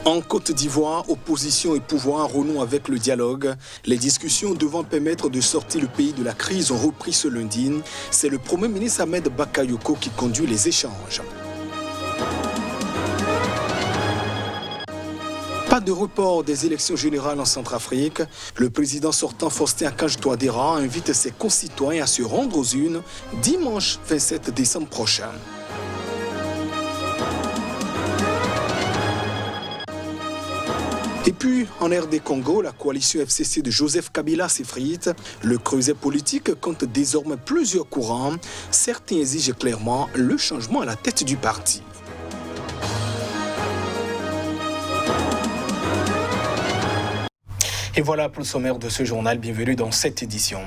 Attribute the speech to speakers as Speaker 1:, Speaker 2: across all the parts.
Speaker 1: En Côte d'Ivoire, opposition et pouvoir renouent avec le dialogue. Les discussions devant permettre de sortir le pays de la crise ont repris ce lundi. C'est le Premier ministre Ahmed Bakayoko qui conduit les échanges. Pas de report des élections générales en Centrafrique. Le président sortant Faustin Archange Touadéra invite ses concitoyens à se rendre aux urnes dimanche 27 décembre prochain. Et puis, en RD Congo, la coalition FCC de Joseph Kabila s'effrite. Le creuset politique compte désormais plusieurs courants. Certains exigent clairement le changement à la tête du parti. Et voilà pour le sommaire de ce journal. Bienvenue dans cette édition.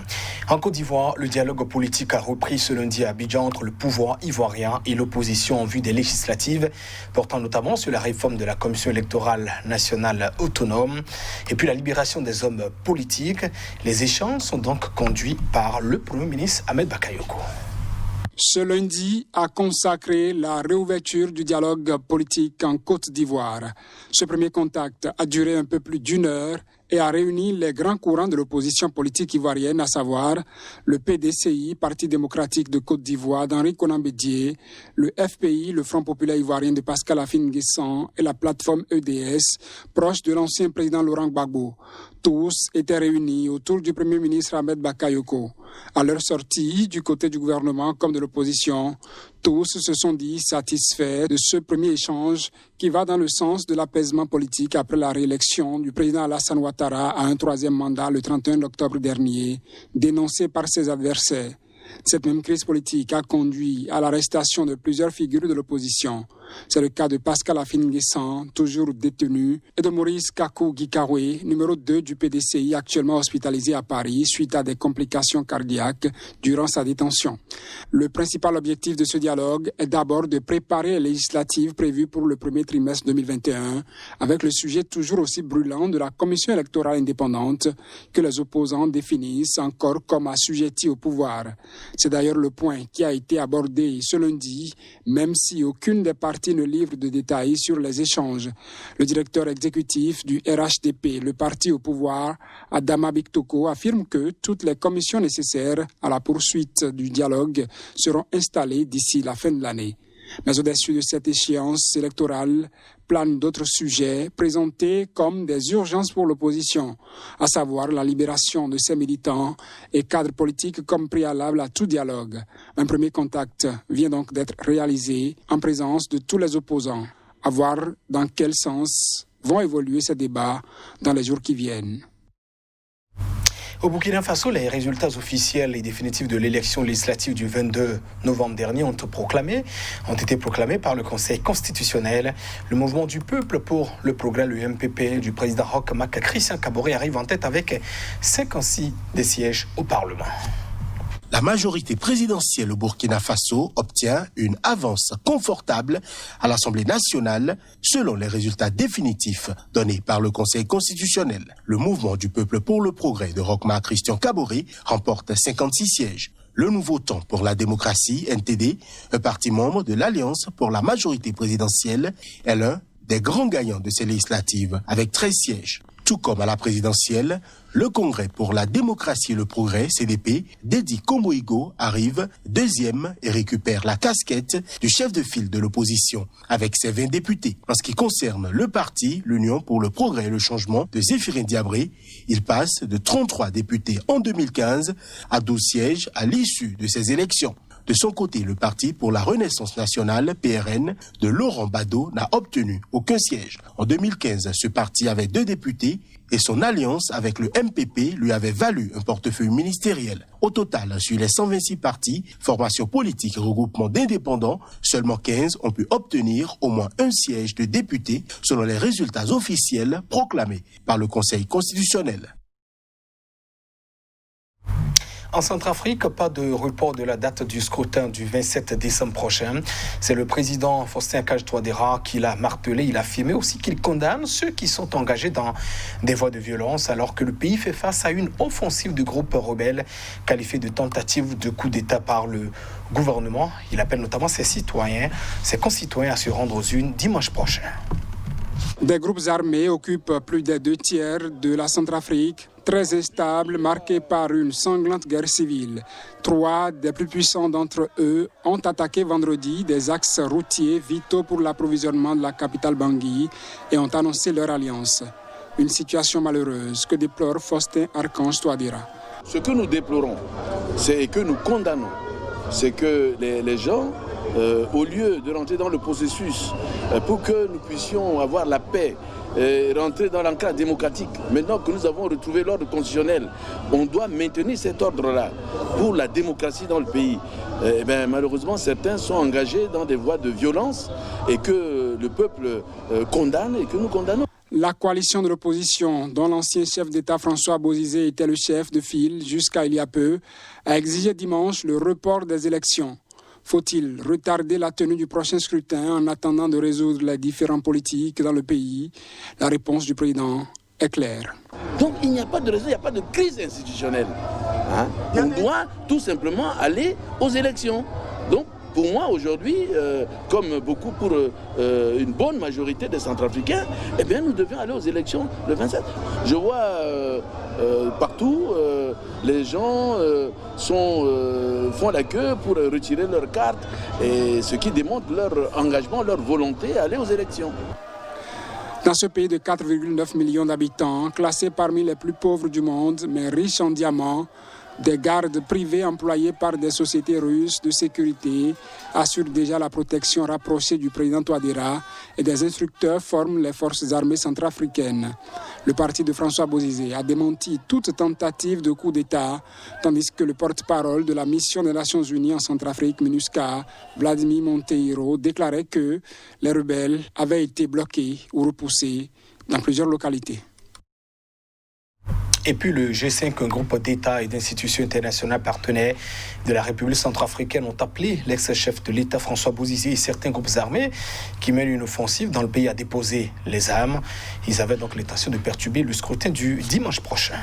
Speaker 1: En Côte d'Ivoire, le dialogue politique a repris ce lundi à Abidjan entre le pouvoir ivoirien et l'opposition en vue des législatives, portant notamment sur la réforme de la Commission électorale nationale autonome et puis la libération des hommes politiques. Les échanges sont donc conduits par le Premier ministre Ahmed Bakayoko.
Speaker 2: Ce lundi a consacré la réouverture du dialogue politique en Côte d'Ivoire. Ce premier contact a duré un peu plus d'une heure et a réuni les grands courants de l'opposition politique ivoirienne, à savoir le PDCI, Parti démocratique de Côte d'Ivoire, d'Henri Konan Bédié, le FPI, le Front populaire ivoirien de Pascal Affi N'Guessan et la plateforme EDS, proche de l'ancien président Laurent Gbagbo. Tous étaient réunis autour du Premier ministre Ahmed Bakayoko. À leur sortie, du côté du gouvernement comme de l'opposition, tous se sont dit satisfaits de ce premier échange qui va dans le sens de l'apaisement politique après la réélection du président Alassane Ouattara à un troisième mandat le 31 octobre dernier, dénoncé par ses adversaires. Cette même crise politique a conduit à l'arrestation de plusieurs figures de l'opposition. C'est le cas de Pascal Affi N'Guessan, toujours détenu, et de Maurice Kakou Gikawe, numéro 2 du PDCI, actuellement hospitalisé à Paris suite à des complications cardiaques durant sa détention. Le principal objectif de ce dialogue est d'abord de préparer les législatives prévues pour le premier trimestre 2021, avec le sujet toujours aussi brûlant de la Commission électorale indépendante que les opposants définissent encore comme assujettis au pouvoir. C'est d'ailleurs le point qui a été abordé ce lundi, même si aucune des parties ne livre de détails sur les échanges. Le directeur exécutif du RHDP, le parti au pouvoir, Adama Biktoko, affirme que toutes les commissions nécessaires à la poursuite du dialogue seront installées d'ici la fin de l'année. Mais au-dessus de cette échéance électorale, planent d'autres sujets présentés comme des urgences pour l'opposition, à savoir la libération de ses militants et cadres politiques comme préalable à tout dialogue. Un premier contact vient donc d'être réalisé en présence de tous les opposants. À voir dans quel sens vont évoluer ces débats dans les jours qui viennent.
Speaker 1: Au Burkina Faso, les résultats officiels et définitifs de l'élection législative du 22 novembre dernier ont été proclamés par le Conseil constitutionnel. Le mouvement du peuple pour le progrès, le MPP, du président Roch Marc Christian Kaboré arrive en tête avec 56 des sièges au Parlement.
Speaker 3: La majorité présidentielle au Burkina Faso obtient une avance confortable à l'Assemblée nationale selon les résultats définitifs donnés par le Conseil constitutionnel. Le mouvement du peuple pour le progrès de Roch Marc Christian Kaboré remporte 56 sièges. Le Nouveau Temps pour la démocratie, NTD, un parti membre de l'Alliance pour la majorité présidentielle, est l'un des grands gagnants de ces législatives avec 13 sièges. Tout comme à la présidentielle, le Congrès pour la démocratie et le progrès, CDP, d'Edi Komboigo arrive deuxième et récupère la casquette du chef de file de l'opposition avec ses 20 députés. En ce qui concerne le parti, l'Union pour le progrès et le changement de Zéphirin Diabré, il passe de 33 députés en 2015 à 12 sièges à l'issue de ces élections. De son côté, le Parti pour la Renaissance nationale, PRN, de Laurent Bado n'a obtenu aucun siège. En 2015, ce parti avait 2 députés et son alliance avec le MPP lui avait valu un portefeuille ministériel. Au total, sur les 126 partis, formations politiques et regroupements d'indépendants, seulement 15 ont pu obtenir au moins un siège de député selon les résultats officiels proclamés par le Conseil constitutionnel.
Speaker 1: En Centrafrique, pas de report de la date du scrutin du 27 décembre prochain. C'est le président Faustin Archange Touadéra qui l'a martelé. Il a affirmé aussi qu'il condamne ceux qui sont engagés dans des voies de violence alors que le pays fait face à une offensive de groupes rebelles qualifiée de tentative de coup d'État par le gouvernement. Il appelle notamment ses concitoyens à se rendre aux urnes dimanche prochain.
Speaker 2: Des groupes armés occupent plus des 2/3 de la Centrafrique, très instable, marquée par une sanglante guerre civile. 3 des plus puissants d'entre eux ont attaqué vendredi des axes routiers vitaux pour l'approvisionnement de la capitale Bangui et ont annoncé leur alliance. Une situation malheureuse que déplore Faustin Archange Touadéra.
Speaker 4: Ce que nous déplorons, c'est que nous condamnons, c'est que les gens, au lieu de rentrer dans le processus pour que nous puissions avoir la paix, rentrer dans l'enclave démocratique, maintenant que nous avons retrouvé l'ordre constitutionnel, on doit maintenir cet ordre-là pour la démocratie dans le pays. Malheureusement, certains sont engagés dans des voies de violence et que le peuple condamne et que nous condamnons.
Speaker 2: La coalition de l'opposition, dont l'ancien chef d'État François Bozizé était le chef de file jusqu'à il y a peu, a exigé dimanche le report des élections. Faut-il retarder la tenue du prochain scrutin en attendant de résoudre les différends politiques dans le pays? La réponse du président est claire.
Speaker 4: Donc il n'y a pas de raison, il n'y a pas de crise institutionnelle. On doit tout simplement aller aux élections. Donc pour moi aujourd'hui, comme beaucoup pour une bonne majorité des Centrafricains, nous devions aller aux élections le 27. Je vois partout, les gens font la queue pour retirer leur carte, et ce qui démontre leur engagement, leur volonté à aller aux élections.
Speaker 2: Dans ce pays de 4,9 millions d'habitants, classé parmi les plus pauvres du monde, mais riche en diamants, des gardes privés employés par des sociétés russes de sécurité assurent déjà la protection rapprochée du président Touadéra et des instructeurs forment les forces armées centrafricaines. Le parti de François Bozizé a démenti toute tentative de coup d'État, tandis que le porte-parole de la mission des Nations Unies en Centrafrique, MINUSCA, Vladimir Monteiro, déclarait que les rebelles avaient été bloqués ou repoussés dans plusieurs localités.
Speaker 1: Et puis le G5, un groupe d'États et d'institutions internationales partenaires de la République centrafricaine, ont appelé l'ex-chef de l'État François Bozizé et certains groupes armés qui mènent une offensive dans le pays à déposer les armes. Ils avaient donc l'intention de perturber le scrutin du dimanche prochain.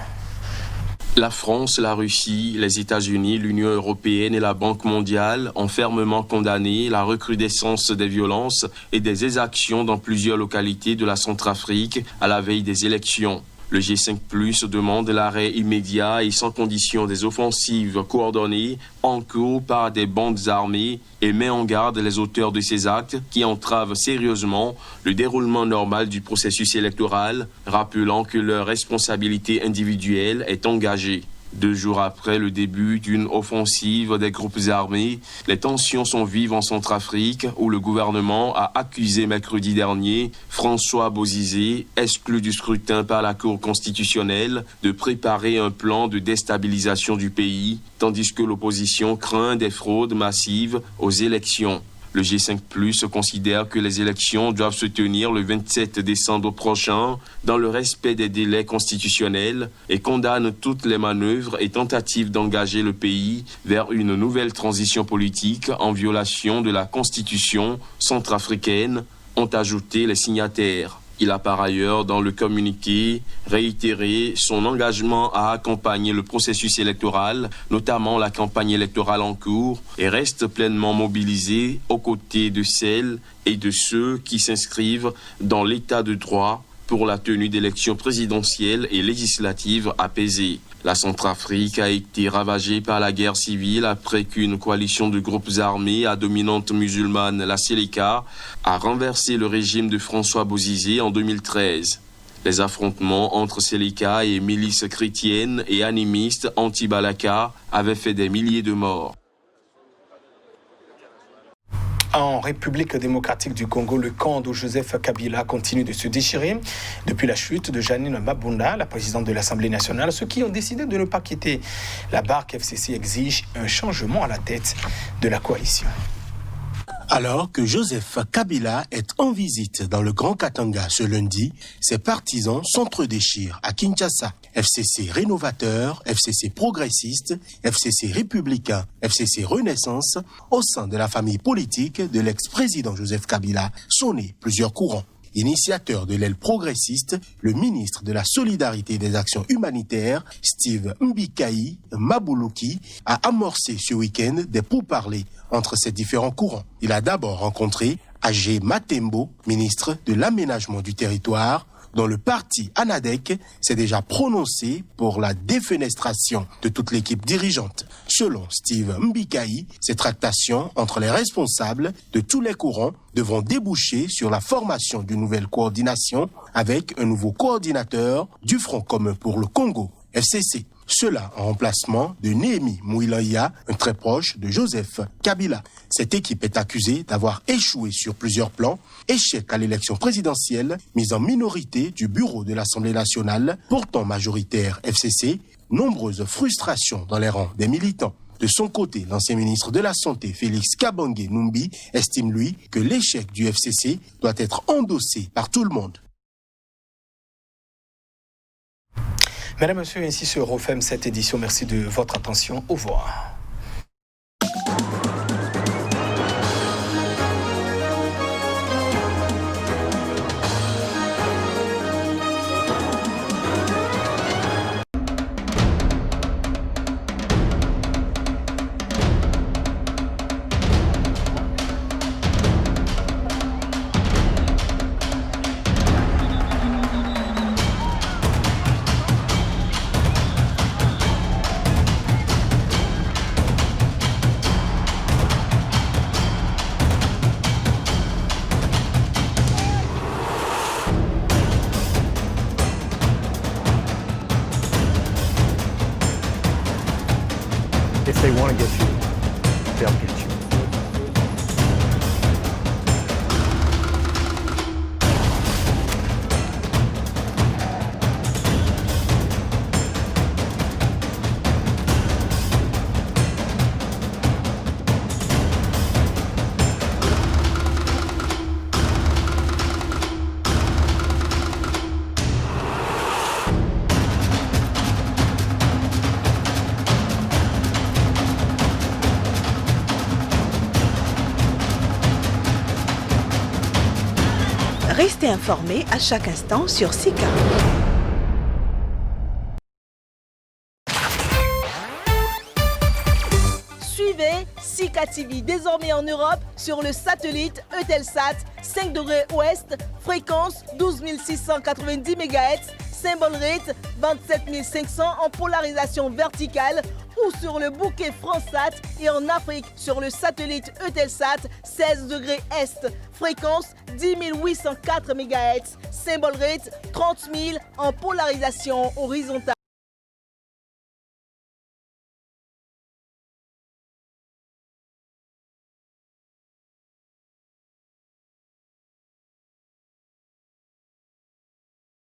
Speaker 5: La France, la Russie, les États-Unis, l'Union européenne et la Banque mondiale ont fermement condamné la recrudescence des violences et des exactions dans plusieurs localités de la Centrafrique à la veille des élections. Le G5+ demande l'arrêt immédiat et sans condition des offensives coordonnées en cours par des bandes armées et met en garde les auteurs de ces actes qui entravent sérieusement le déroulement normal du processus électoral, rappelant que leur responsabilité individuelle est engagée. 2 jours après le début d'une offensive des groupes armés, les tensions sont vives en Centrafrique où le gouvernement a accusé mercredi dernier François Bozizé, exclu du scrutin par la Cour constitutionnelle, de préparer un plan de déstabilisation du pays, tandis que l'opposition craint des fraudes massives aux élections. Le G5+ considère que les élections doivent se tenir le 27 décembre prochain dans le respect des délais constitutionnels et condamne toutes les manœuvres et tentatives d'engager le pays vers une nouvelle transition politique en violation de la Constitution centrafricaine, ont ajouté les signataires. Il a par ailleurs, dans le communiqué, réitéré son engagement à accompagner le processus électoral, notamment la campagne électorale en cours, et reste pleinement mobilisé aux côtés de celles et de ceux qui s'inscrivent dans l'état de droit pour la tenue d'élections présidentielles et législatives apaisées. La Centrafrique a été ravagée par la guerre civile après qu'une coalition de groupes armés à dominante musulmane, la Seleka, a renversé le régime de François Bozizé en 2013. Les affrontements entre Seleka et milices chrétiennes et animistes anti-Balaka avaient fait des milliers de morts.
Speaker 1: En République démocratique du Congo, le camp de Joseph Kabila continue de se déchirer depuis la chute de Janine Mabunda, la présidente de l'Assemblée nationale. Ceux qui ont décidé de ne pas quitter la barque FCC exigent un changement à la tête de la coalition.
Speaker 3: Alors que Joseph Kabila est en visite dans le Grand Katanga ce lundi, ses partisans s'entre-déchirent à Kinshasa. FCC rénovateur, FCC progressiste, FCC républicain, FCC Renaissance, au sein de la famille politique de l'ex-président Joseph Kabila, sont nés plusieurs courants. Initiateur de l'aile progressiste, le ministre de la Solidarité et des Actions humanitaires, Steve Mbikaï Mabuluki, a amorcé ce week-end des pourparlers entre ces différents courants. Il a d'abord rencontré Agé Matembo, ministre de l'Aménagement du Territoire, dont le parti ANADEC s'est déjà prononcé pour la défenestration de toute l'équipe dirigeante. Selon Steve Mbikaï, ces tractations entre les responsables de tous les courants devront déboucher sur la formation d'une nouvelle coordination avec un nouveau coordinateur du Front commun pour le Congo, FCC. Cela en remplacement de Néhémie Mouilaya, un très proche de Joseph Kabila. Cette équipe est accusée d'avoir échoué sur plusieurs plans, échec à l'élection présidentielle, mise en minorité du bureau de l'Assemblée nationale, pourtant majoritaire FCC, nombreuses frustrations dans les rangs des militants. De son côté, l'ancien ministre de la Santé, Félix Kabange Numbi, estime lui que l'échec du FCC doit être endossé par tout le monde.
Speaker 1: Mesdames, Messieurs, ainsi se referme cette édition. Merci de votre attention. Au revoir.
Speaker 6: If they want to get you, they'll get you.
Speaker 7: Restez informés à chaque instant sur Sika.
Speaker 8: Suivez Sika TV désormais en Europe sur le satellite Eutelsat 5 degrés ouest, fréquence 12 690 MHz, symbole rate 27 500 en polarisation verticale ou sur le bouquet FranceSat et en Afrique sur le satellite Eutelsat 16 degrés est, fréquence 10 804 MHz, symbole rate 30 000 en polarisation horizontale.